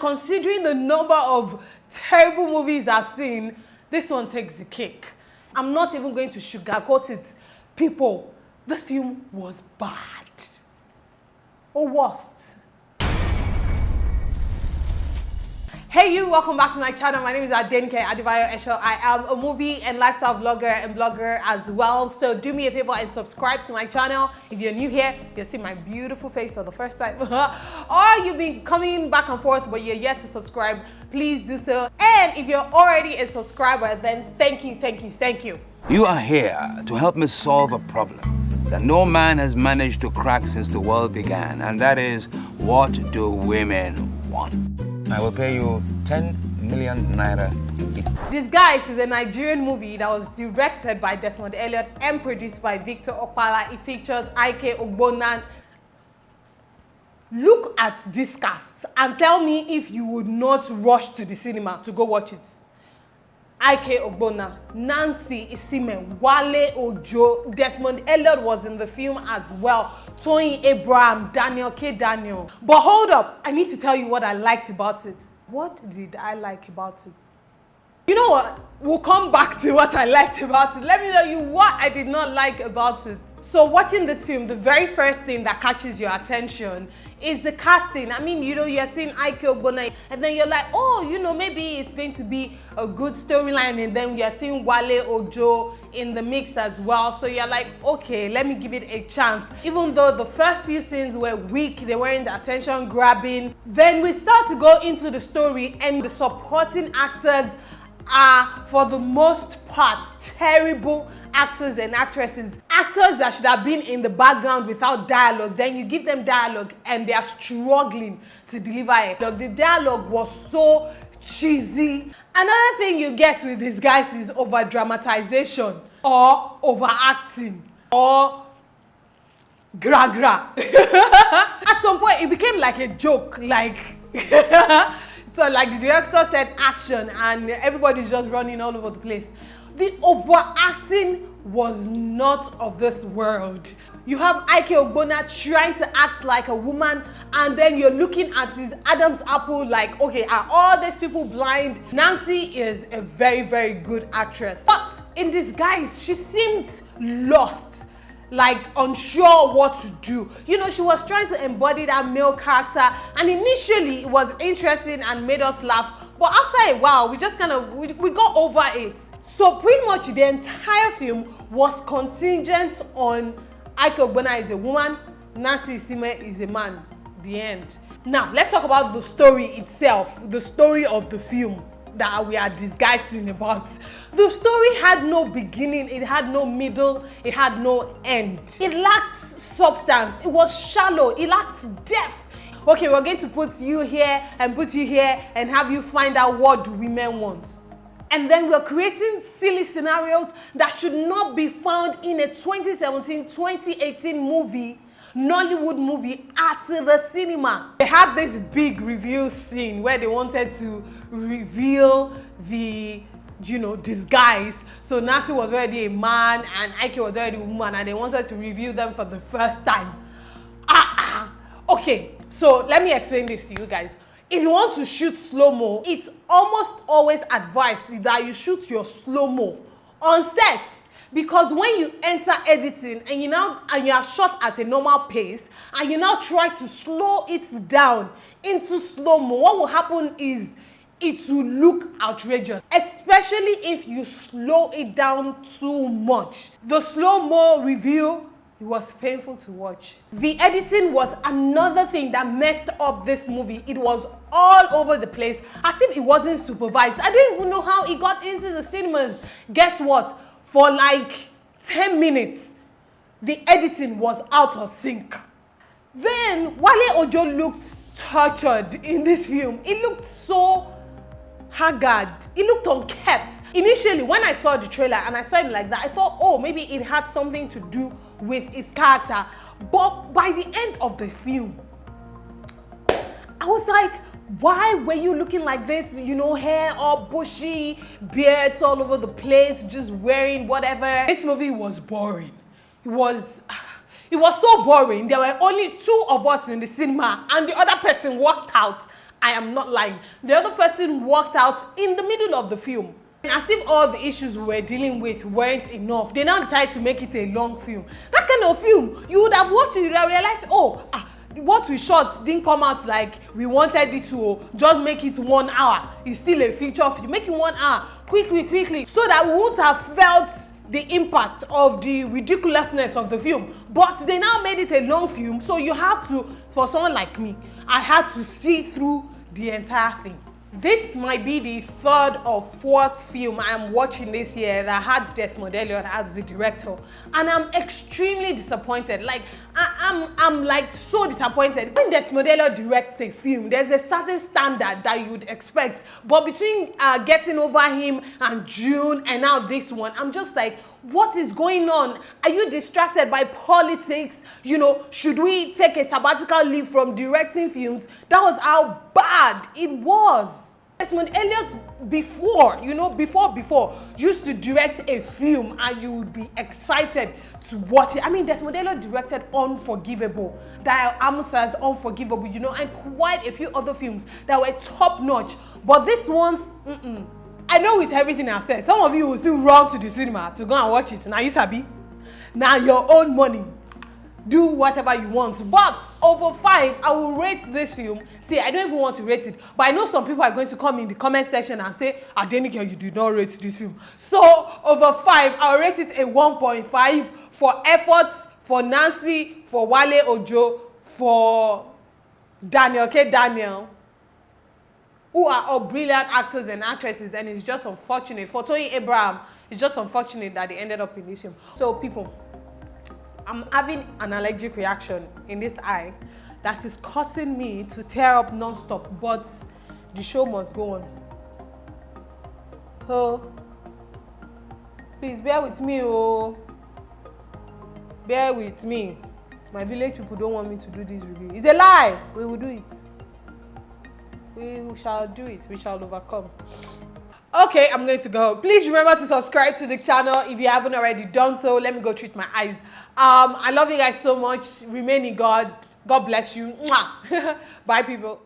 Considering the number of terrible movies I've seen, this one takes the cake. I'm not even going to sugarcoat it. People, this film was bad. Or worst. Hey you, welcome back to my channel. My name is Adenike, Adebayo-Esho. I am a movie and lifestyle vlogger and blogger as well. So do me a favor and subscribe to my channel. If you're new here, you'll see my beautiful face for the first time. Or you've been coming back and forth but you're yet to subscribe, please do so. And if you're already a subscriber, then thank you. You are here to help me solve a problem that no man has managed to crack since the world began, and that is, what do women want? I will pay you 10 million naira each. Disguise is a Nigerian movie that was directed by Desmond Elliot and produced by Victor Okpala. It features IK Ogbonna. Look at this cast and tell me if you would not rush to the cinema to go watch it. IK Ogbonna, Nancy, Isime, Wale Ojo, Desmond Elliot was in the film as well. Toyin Abraham, Daniel. But hold up, I need to tell you what I liked about it. What did I like about it? You know what? We'll come back to what I liked about it. Let me tell you what I did not like about it. So watching this film, the very first thing that catches your attention is the casting. I mean, you know, you're seeing IK Ogbonna and then you're like, oh, you know, maybe it's going to be a good storyline, and then you're seeing Wale Ojo in the mix as well. So you're like, okay, let me give it a chance. Even though the first few scenes were weak, they weren't attention grabbing, then we start to go into the story and the supporting actors are, for the most part, terrible actors and actresses. Actors that should have been in the background without dialogue, then you give them dialogue and they are struggling to deliver it. The dialogue was so cheesy. Another thing you get with these guys is over dramatization or overacting or gra. At some point it became like a joke, like so like the director said action and everybody's just running all over the place. The overacting was not of this world. You have IK Ogbonna trying to act like a woman, and then you're looking at his Adam's apple like, okay, are all these people blind? Nancy is a very good actress. But in Disguise, she seemed lost, like unsure what to do. You know, she was trying to embody that male character, and initially it was interesting and made us laugh. But after a while, we just we got over it. So pretty much the entire film was contingent on IK Ogbonna is a woman, Nancy Isime is a man. The end. Now, let's talk about the story itself, the story of the film that we are disguising about. The story had no beginning, it had no middle, it had no end. It lacked substance, it was shallow, it lacked depth. Okay, we're going to put you here and put you here and have you find out what do women want. And then we're creating silly scenarios that should not be found in a 2017-2018 movie, Nollywood movie at the cinema. They had this big reveal scene where they wanted to reveal the, you know, disguise. So Nancy was already a man and IK was already a woman, and they wanted to reveal them for the first time. Okay, so let me explain this to you guys. If you want to shoot slow-mo, it's almost always advised that you shoot your slow-mo on set, because when you enter editing and you are shot at a normal pace and you now try to slow it down into slow-mo, what will happen is it will look outrageous, especially if you slow it down too much. The slow-mo review, it was painful to watch. The editing was another thing that messed up this movie. It was all over the place, as if it wasn't supervised. I don't even know how it got into the cinemas. Guess what? For like 10 minutes, the editing was out of sync. Then Wale Ojo looked tortured in this film. It looked so haggard. It looked unkept. Initially, when I saw the trailer and I saw him like that, I thought, oh, maybe it had something to do with his character. But by the end of the film, I was like, why were you looking like this? You know, hair all bushy, beards all over the place, just wearing whatever. This movie was boring. It was so boring. There were only 2 of us in the cinema and the other person walked out I am not lying. The other person walked out in the middle of the film. As if all the issues we were dealing with weren't enough, they now decided to make it a long film. That kind of film, you would have watched it, you would have realized, what we shot didn't come out like we wanted it to. Just make it 1 hour. It's still a feature film. Make it 1 hour. Quickly. So that we wouldn't have felt the impact of the ridiculousness of the film. But they now made it a long film, so you have to, for someone like me, I had to see through the entire thing. This might be the 3rd or 4th film I'm watching this year that had Desmond Elliot as the director, and I'm extremely disappointed. Like I'm like so disappointed. When Desmond Elliot directs a film, there's a certain standard that you would expect, but between Getting Over Him and June and now this one, I'm just like, what is going on? Are you distracted by politics? You know, should we take a sabbatical leave from directing films? That was how bad it was. Desmond Elliot before used to direct a film and you would be excited to watch it. I mean, Desmond Elliot directed Unforgivable, Dial Amsa's Unforgivable, you know, and quite a few other films that were top notch. But this one's, I know with everything I've said, some of you will still run to the cinema to go and watch it. Now you sabi, now your own money. Do whatever you want. But over 5, I will rate this film. See, I don't even want to rate it, but I know some people are going to come in the comment section and say, Adenike, you did not rate this film. So over 5, I'll rate it a 1.5 for effort, for Nancy, for Wale Ojo, for Daniel, who are all brilliant actors and actresses, and it's just unfortunate. For Toyin Abraham, it's just unfortunate that they ended up in this film. So people, I'm having an allergic reaction in this eye that is causing me to tear up non-stop, but the show must go on. Oh, please bear with me, bear with me. My village people don't want me to do this review. It's a lie. We will do it. We shall do it. We shall overcome. Okay, I'm going to go. Please remember to subscribe to the channel if you haven't already done so. Let me go treat my eyes. I love you guys so much. Remain in God. God bless you. Mwah. Bye, people.